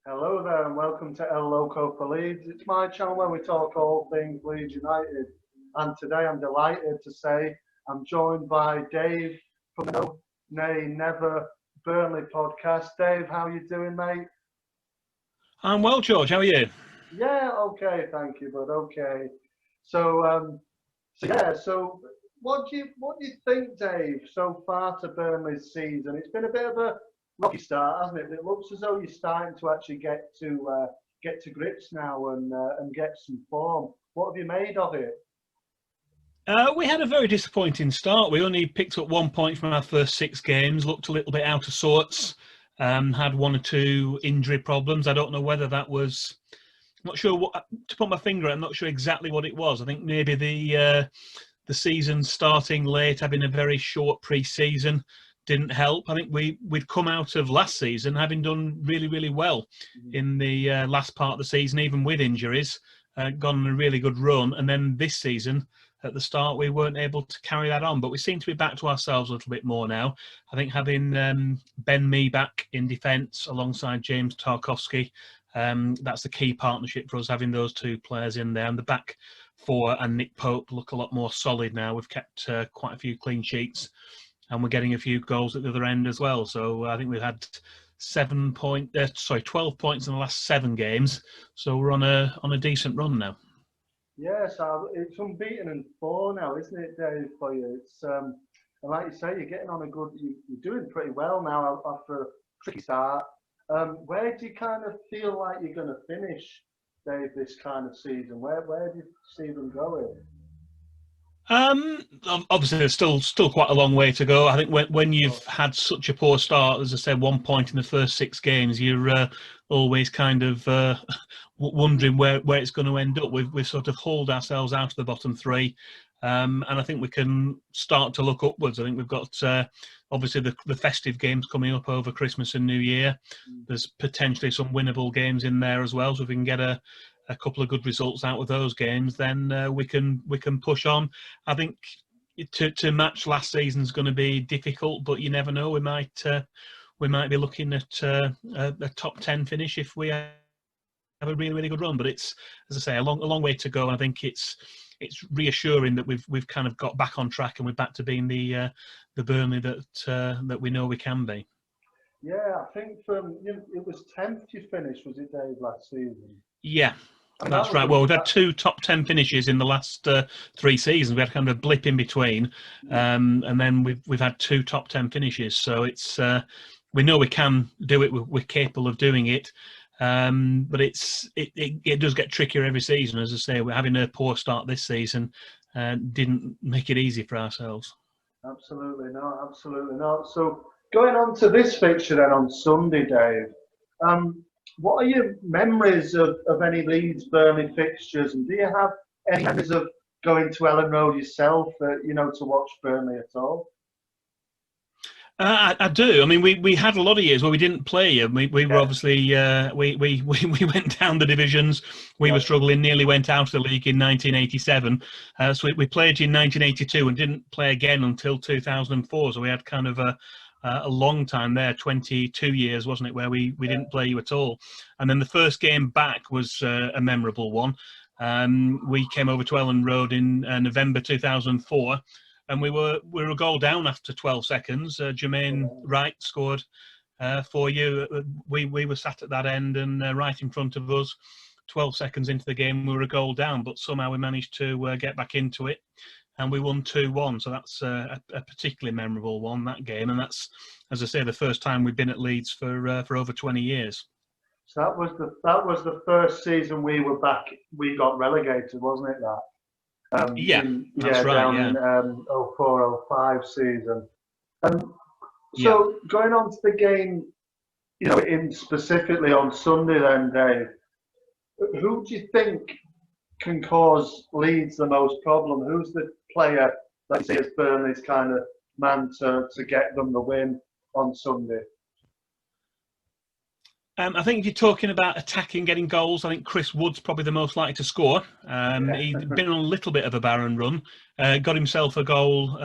Hello there and welcome to El Loco for Leeds. It's my channel where we talk all things Leeds United. And today I'm delighted to say I'm joined by Dave from the No Nay Never Burnley podcast. Dave, how you doing, mate? I'm well, George. How are you? Yeah, okay, thank you, bud. Okay. So what do you think, Dave, so far to Burnley's season? It's been a bit of a rocky start, hasn't it? It looks as though you're starting to actually get to grips now and get some form. What have you made of it? We had a very disappointing start. We only picked up 1 point from our first 6 games, looked a little bit out of sorts, had one or two injury problems. I don't know whether that was, I'm not sure what, to put my finger on, I'm not sure exactly what it was. I think maybe the season starting late, having a very short pre-season didn't help. I think we'd come out of last season having done really, really well in the last part of the season, even with injuries, gone on a really good run. And then this season, at the start, we weren't able to carry that on, but we seem to be back to ourselves a little bit more now. I think having Ben Mee back in defence alongside James Tarkowski, that's the key partnership for us, having those two players in there. And the back four and Nick Pope look a lot more solid now. We've kept quite a few clean sheets and we're getting a few goals at the other end as well. So I think we've had 12 points in the last 7 games. So we're on a decent run now. Yes, it's unbeaten in 4 now, isn't it, Dave? For you, and like you say, you're getting on a good. You're doing pretty well now after a tricky start. Where do you kind of feel like you're going to finish, Dave, this kind of season? Where do you see them going? Obviously, there's still quite a long way to go. I think when you've had such a poor start, as I said, 1 point in the first 6 games, you're always kind of wondering where it's going to end up. We've sort of hauled ourselves out of the bottom 3, and I think we can start to look upwards. I think we've got obviously the festive games coming up over Christmas and New Year. There's potentially some winnable games in there as well. So if we can get a couple of good results out of those games, then we can push on. I think to match last season is going to be difficult, but you never know. We might be looking at a top 10 finish if we have a really, really good run. But it's, as I say, a long way to go. And I think it's reassuring that we've kind of got back on track and we're back to being the Burnley that we know we can be. Yeah, I think it was 10th you finished, was it, Dave, last season? Yeah. And That's right. Well, we've had 2 top 10 finishes in the last 3 seasons. We had kind of a blip in between, and then we've had 2 top 10 finishes. So it's we know we can do it. We're capable of doing it, but it does get trickier every season. As I say, we're having a poor start this season, didn't make it easy for ourselves. Absolutely not. Absolutely not. So going on to this fixture then on Sunday, Dave. What are your memories of any Leeds Burnley fixtures, and do you have any memories of going to Elland Road yourself, to watch Burnley at all? I do. I mean, we had a lot of years where we didn't play. We were obviously we went down the divisions. We were struggling. Nearly went out of the league in 1987. So we played in 1982 and didn't play again until 2004. So we had kind of a long time there, 22 years, wasn't it, where we didn't play you at all. And then the first game back was a memorable one. We came over to Elland Road in November 2004. And we were a goal down after 12 seconds. Jermaine Wright scored for you. We were sat at that end and right in front of us. 12 seconds into the game, we were a goal down, but somehow we managed to get back into it, and we won 2-1. So that's a particularly memorable one, that game. And that's, as I say, the first time we've been at Leeds for over 20 years. So that was the first season we were back. We got relegated, wasn't it? That. That's right. Down in 04-05 season. So going on to the game, in specifically on Sunday, then, Dave, who do you think can cause Leeds the most problem? Who's the player that you see as Burnley's kind of man to get them the win on Sunday? I think if you're talking about attacking, getting goals, I think Chris Wood's probably the most likely to score. Yeah. He'd been on a little bit of a barren run, got himself a goal.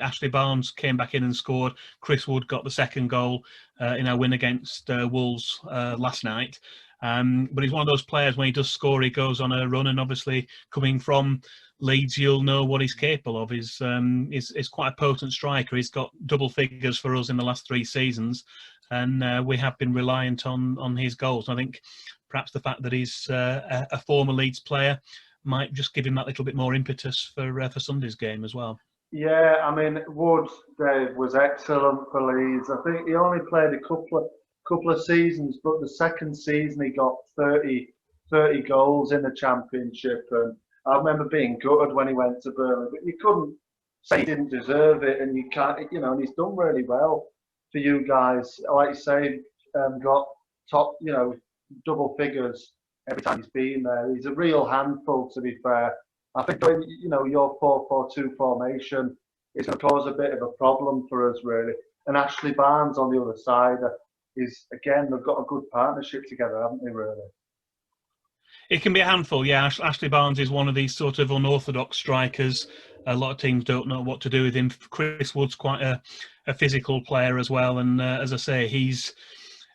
Ashley Barnes came back in and scored. Chris Wood got the second goal in our win against Wolves last night. But he's one of those players, when he does score, he goes on a run, and obviously coming from Leeds, you'll know what he's capable of. He's quite a potent striker. He's got double figures for us in the last 3 seasons, and we have been reliant on his goals. I think perhaps the fact that he's a former Leeds player might just give him that little bit more impetus for Sunday's game as well. Yeah, I mean, Wood, Dave, was excellent for Leeds. I think he only played a couple of seasons, but the second season he got 30 goals in the Championship. And I remember being gutted when he went to Burnley, but you couldn't say he didn't deserve it, and you can't, and he's done really well for you guys. Like you say, got top, double figures every time he's been there. He's a real handful, to be fair. I think, your 4-4-2 formation is going to cause a bit of a problem for us, really. And Ashley Barnes on the other side is, again, they've got a good partnership together, haven't they, really? It can be a handful, yeah. Ashley Barnes is one of these sort of unorthodox strikers. A lot of teams don't know what to do with him. Chris Wood's quite a physical player as well, and as I say, he's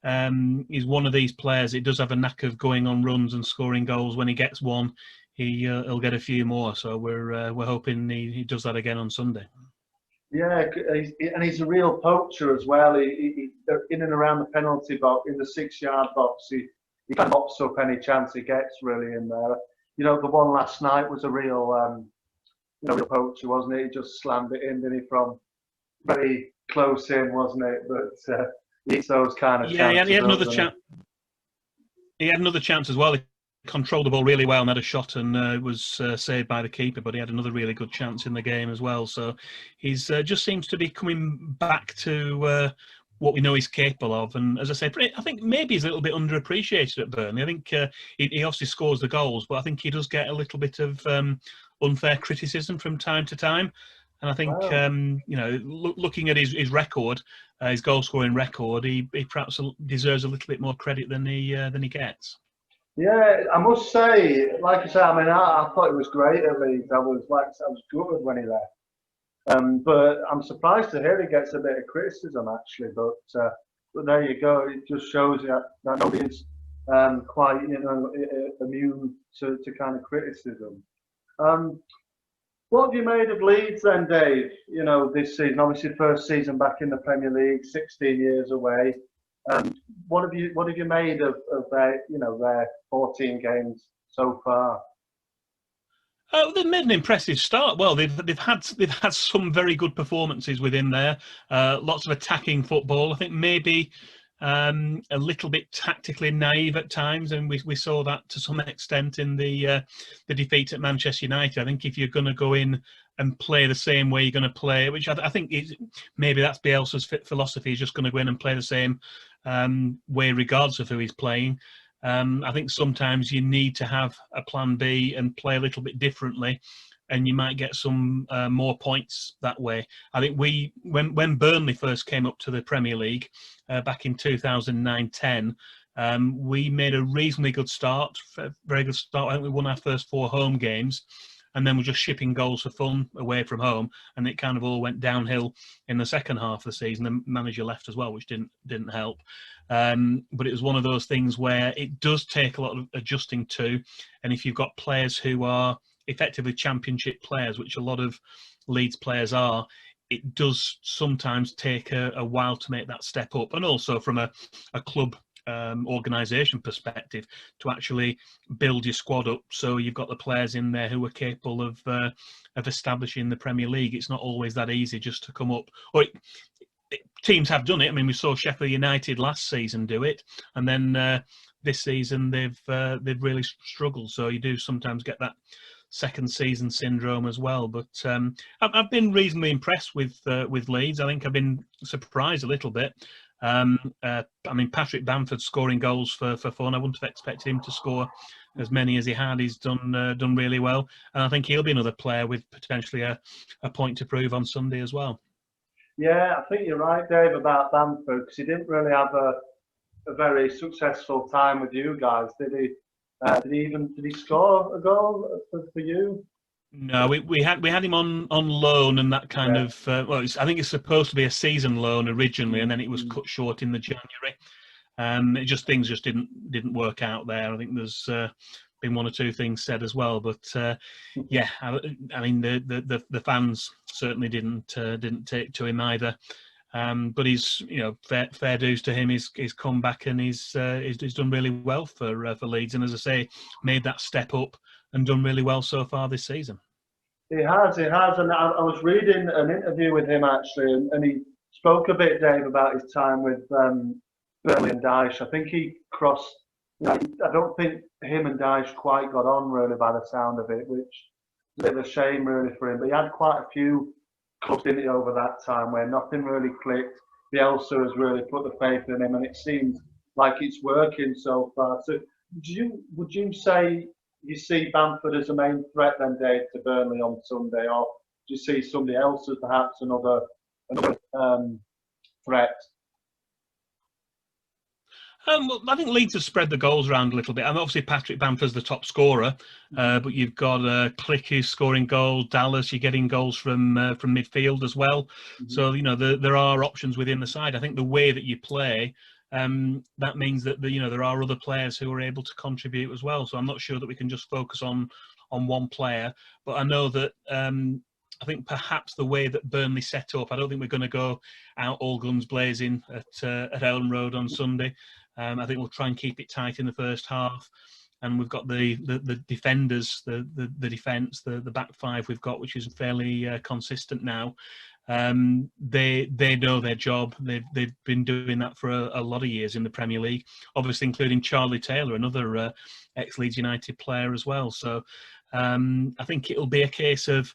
one of these players. It does have a knack of going on runs and scoring goals. When he gets one, he'll get a few more. So we're hoping he does that again on Sunday. Yeah, and he's a real poacher as well. He in and around the penalty box, in the 6-yard box, he kind of mops up any chance he gets, really, in there. The one last night was a real real poacher, wasn't it? He just slammed it in, didn't he, from very close in, wasn't it? But it's those kind of chances. Yeah, he had another chance. He had another chance as well. He controlled the ball really well and had a shot, and was saved by the keeper. But he had another really good chance in the game as well. So he's just seems to be coming back to what we know he's capable of. And as I said, I think maybe he's a little bit underappreciated at Burnley. I think he obviously scores the goals, but I think he does get a little bit of unfair criticism from time to time. And I think, looking at his record, his goal scoring record, he perhaps deserves a little bit more credit than he gets. Yeah, I must say, like I said, I mean, I thought it was great at Leeds. I was gutted when he left. But I'm surprised to hear he gets a bit of criticism, actually. But there you go. It just shows you that nobody's quite, immune to kind of criticism. What have you made of Leeds then, Dave? This season, obviously, first season back in the Premier League, 16 years away. What have you made of their 14 games so far? Oh, they've made an impressive start. Well, they've had some very good performances within there. Lots of attacking football. I think maybe a little bit tactically naive at times, and we saw that to some extent in the defeat at Manchester United. I think if you're going to go in and play the same way you're going to play, which I think maybe that's Bielsa's philosophy, he's just going to go in and play the same way regardless of who he's playing. I think sometimes you need to have a plan B and play a little bit differently, and you might get some more points that way. I think when Burnley first came up to the Premier League back in 2009-10, we made a reasonably good start, very good start. I think we won our first 4 home games, and then we're just shipping goals for fun away from home, and it kind of all went downhill in the second half of the season. The manager left as well, which didn't help. But it was one of those things where it does take a lot of adjusting to, and if you've got players who are effectively championship players, which a lot of Leeds players are, it does sometimes take a while to make that step up, and also from a club organisation perspective to actually build your squad up so you've got the players in there who are capable of establishing the Premier League. It's not always that easy just to come up. Teams have done it. I mean, we saw Sheffield United last season do it, and then this season they've really struggled. So you do sometimes get that second season syndrome as well. But I've been reasonably impressed with Leeds. I think I've been surprised a little bit. I mean, Patrick Bamford scoring goals for fun. I wouldn't have expected him to score as many as he had. He's done really well, and I think he'll be another player with potentially a point to prove on Sunday as well. Yeah, I think you're right, Dave, about Bamford, because he didn't really have a very successful time with you guys. Did he score a goal for you? No, we had him on loan, and that kind Yeah. of I think it's supposed to be a season loan originally, and then it was Mm. cut short in the January. Things just didn't work out there. I think there's been one or two things said as well, but yeah, I mean the fans certainly didn't take to him either. But he's fair dues to him. He's come back and he's done really well for Leeds, and as I say, made that step up and done really well so far this season. He has, and I was reading an interview with him actually, and he spoke a bit, Dave, about his time with Burnley and Dyche. I think he crossed. I don't think him and Dyche quite got on really by the sound of it, which is a bit of a shame really for him. But he had quite a few clubs, didn't he, over that time where nothing really clicked. Bielsa has really put the faith in him, and it seems like it's working so far. So, would you say you see Bamford as a main threat then, Dave, to Burnley on Sunday, or do you see somebody else as perhaps another threat? Well, I think Leeds have spread the goals around a little bit. Obviously Patrick Bamford's the top scorer, but you've got Click who's scoring goals. Dallas, you're getting goals from midfield as well. So there are options within the side. I think the way that you play, that means that there are other players who are able to contribute as well. So I'm not sure that we can just focus on one player, but I know that. I think perhaps the way that Burnley set up, I don't think we're going to go out all guns blazing at Elland Road on Sunday. I think we'll try and keep it tight in the first half, and we've got the defenders, the defence, the back five we've got, which is fairly consistent now. They know their job. They've been doing that for a lot of years in the Premier League, obviously including Charlie Taylor, another ex-Leeds United player as well. So I think it'll be a case of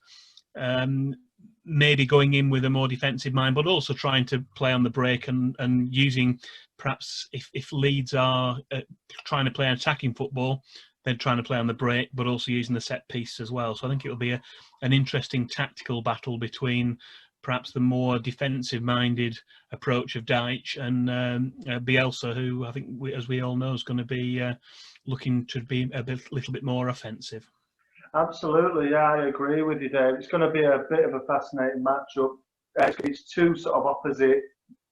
maybe going in with a more defensive mind, but also trying to play on the break and using perhaps if Leeds are trying to play attacking football, they're trying to play on the break, but also using the set piece as well. So I think it'll be an interesting tactical battle between perhaps the more defensive-minded approach of Dyche and Bielsa, who I think, as we all know, is going to be looking to be little bit more offensive. Absolutely, yeah, I agree with you, Dave. It's going to be a bit of a fascinating matchup. It's two sort of opposite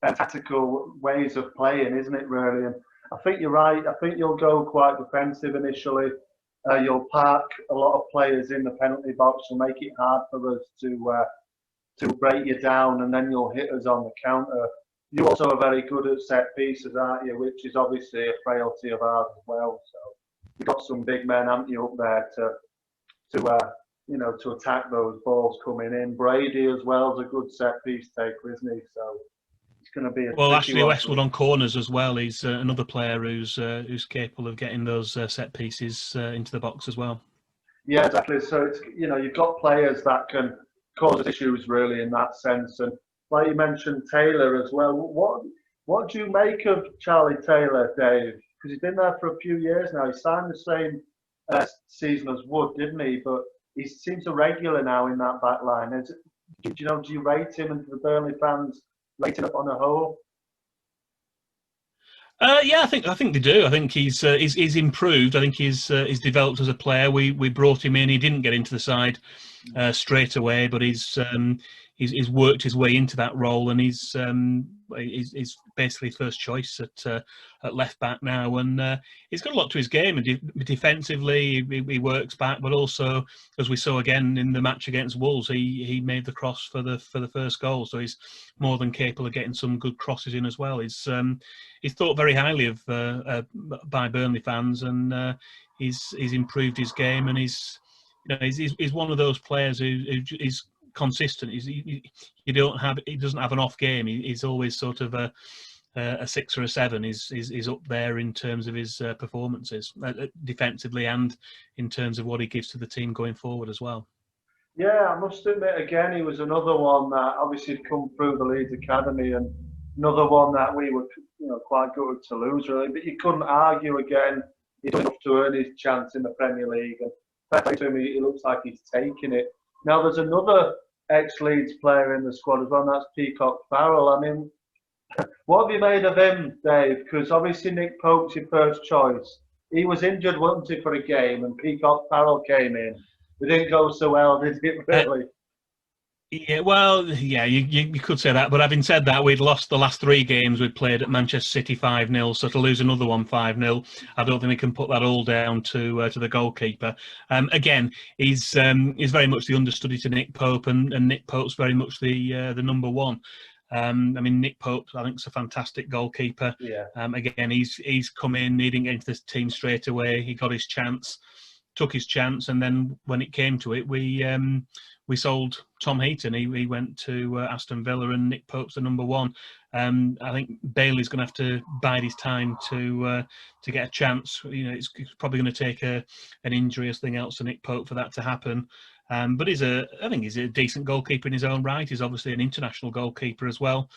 tactical ways of playing, isn't it, really? And I think you're right. I think you'll go quite defensive initially. You'll park a lot of players in the penalty box. You'll make it hard for us to break you down, and then you'll hit us on the counter. You also are very good at set pieces, aren't you? Which is obviously a frailty of ours as well. So you've got some big men, haven't you, up there to attack those balls coming in. Brady as well is a good set piece taker, isn't he? So it's going to be Ashley Westwood on corners as well. He's another player who's capable of getting those set pieces into the box as well. Yeah, exactly. So it's you've got players that can cause issues really in that sense, and like you mentioned Taylor as well. What do you make of Charlie Taylor, Dave? Because he's been there for a few years now. He signed the same season as Wood, didn't he? But he seems a regular now in that back line. Do you rate him, and do the Burnley fans rate him up on a whole? Yeah, I think they do. I think he's improved. I think he's developed as a player. We brought him in. He didn't get into the side straight away, but he's worked his way into that role, and he's basically first choice at left back now. And he's got a lot to his game. And defensively, he works back, but also, as we saw again in the match against Wolves, he made the cross for the first goal. So he's more than capable of getting some good crosses in as well. He's thought very highly of by Burnley fans, and he's improved his game, and he's one of those players who is consistent. He doesn't have an off game. He's always sort of a 6 or a 7. Is up there in terms of his performances defensively and in terms of what he gives to the team going forward as well. Yeah, I must admit again, he was another one that obviously had come through the Leeds Academy, and another one that we were quite good to lose really. But you couldn't argue again. He's done enough to earn his chance in the Premier League, and fair play to him, he looks like he's taking it. Now there's another ex-Leeds player in the squad as well, and that's Peacock Farrell. I mean, What have you made of him, Dave? Because obviously Nick Pope's your first choice. He was injured, wasn't he, for a game, and Peacock Farrell came in. It didn't go so well, did it, Uh, really? yeah, well, yeah, you could say that. But having said that, we'd lost the last 3 games we'd played at Manchester City 5-0. So to lose another one 5-0, I don't think we can put that all down to the goalkeeper. Again, he's very much the understudy to Nick Pope, and Nick Pope's very much the number one. I mean, Nick Pope, I think, is a fantastic goalkeeper. Yeah. Again, he's come in, he didn't get into this team straight away. He got his chance, took his chance, and then when it came to it, we sold Tom Heaton. He went to Aston Villa, and Nick Pope's the number one. I think Bailey's going to have to bide his time to get a chance. You know, it's probably going to take an injury or something else to Nick Pope for that to happen. But I think he's a decent goalkeeper in his own right. He's obviously an international goalkeeper as well.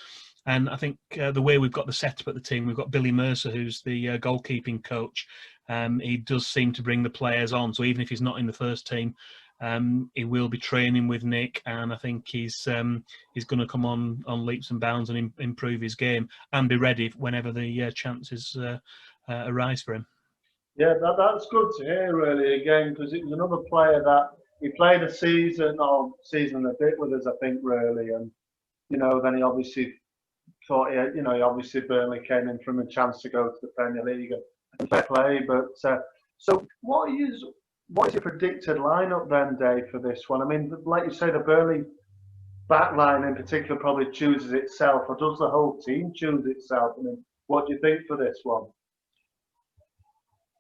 And I think the way we've got the setup at the team, we've got Billy Mercer, who's the goalkeeping coach. He does seem to bring the players on. So even if he's not in the first team, he will be training with Nick, and I think he's going to come on leaps and bounds and improve his game and be ready whenever the chances arise for him. Yeah, that's good to hear, really, again, because it was another player that he played a season and a bit with us, I think, really. And, then he obviously thought, he obviously Burnley came in from a chance to go to the Premier League and fair play. But so what is your predicted lineup then, Dave, for this one? I mean, like you say, the Burnley backline in particular probably chooses itself, or does the whole team choose itself? I mean, what do you think for this one?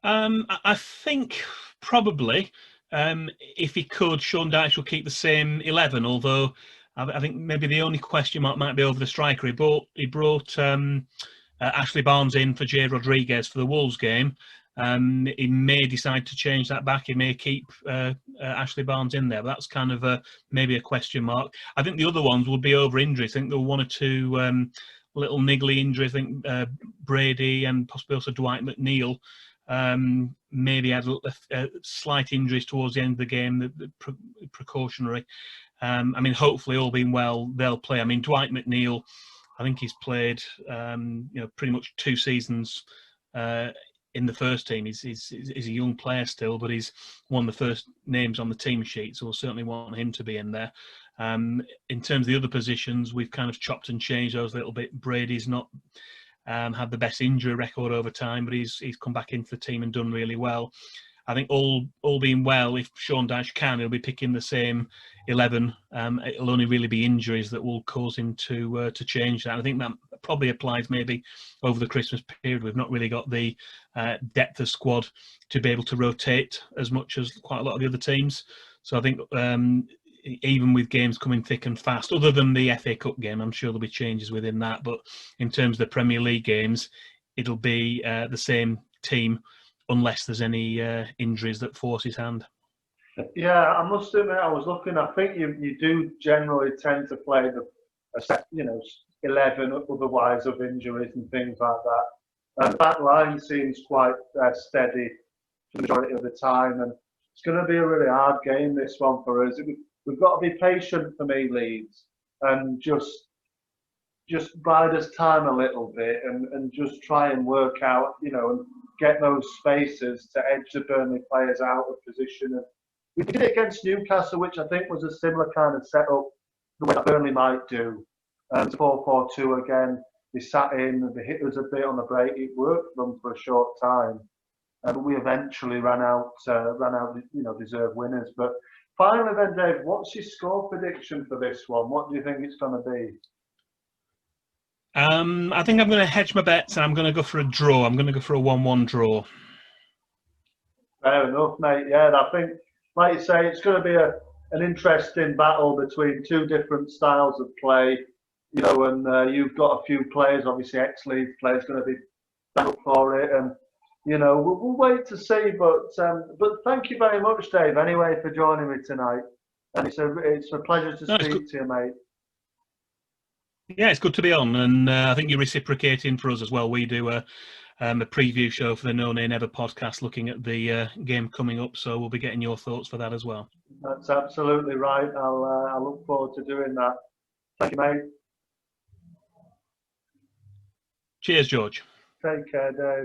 I think probably, if he could, Sean Dyche will keep the same 11, although I think maybe the only question mark might be over the striker. He brought Ashley Barnes in for Jay Rodriguez for the Wolves game. He may decide to change that back. He may keep Ashley Barnes in there, but that's kind of maybe a question mark. I think the other ones would be over injuries. I think there were 1 or 2 little niggly injuries. I think Brady and possibly also Dwight McNeil maybe had slight injuries towards the end of the game, the precautionary. I mean, hopefully, all being well, they'll play. I mean, Dwight McNeil, I think he's played, pretty much 2 seasons in the first team. He's a young player still, but he's one of the first names on the team sheet, so we'll certainly want him to be in there. In terms of the other positions, we've kind of chopped and changed those a little bit. Brady's not had the best injury record over time, but he's come back into the team and done really well. I think all being well, if Sean Dyche can, he'll be picking the same 11. It'll only really be injuries that will cause him to change that. I think that probably applies maybe over the Christmas period. We've not really got the depth of squad to be able to rotate as much as quite a lot of the other teams. So I think even with games coming thick and fast, other than the FA Cup game, I'm sure there'll be changes within that. But in terms of the Premier League games, it'll be the same team unless there's any injuries that force his hand. Yeah, I must admit, I was looking. I think you do generally tend to play a set, 11 otherwise of injuries and things like that. And that line seems quite steady for the majority of the time, and it's going to be a really hard game, this one, for us. We've got to be patient for me, Leeds, and just bide us time a little bit and just try and work out, and get those spaces to edge the Burnley players out of position. And we did it against Newcastle, which I think was a similar kind of setup, the way that Burnley might do. 4-4-2 again. They sat in, they hit us a bit on the break. It worked for them for a short time. But we eventually ran out, deserved winners. But finally then, Dave, what's your score prediction for this one? What do you think it's going to be? I think I'm going to hedge my bets and I'm going to go for a draw. I'm going to go for a 1-1 draw. Fair enough, mate. Yeah, I think, like you say, it's going to be an interesting battle between 2 different styles of play. And you've got a few players, obviously ex-Leeds players, going to be up for it. And, we'll wait to see. But thank you very much, Dave, anyway, for joining me tonight. And it's a pleasure to speak to you, mate. Yeah, it's good to be on, and I think you're reciprocating for us as well. We do a preview show for the No Nay Never podcast, looking at the game coming up. So we'll be getting your thoughts for that as well. That's absolutely right. I look forward to doing that. Thank you, mate. Cheers, George. Take care, Dave.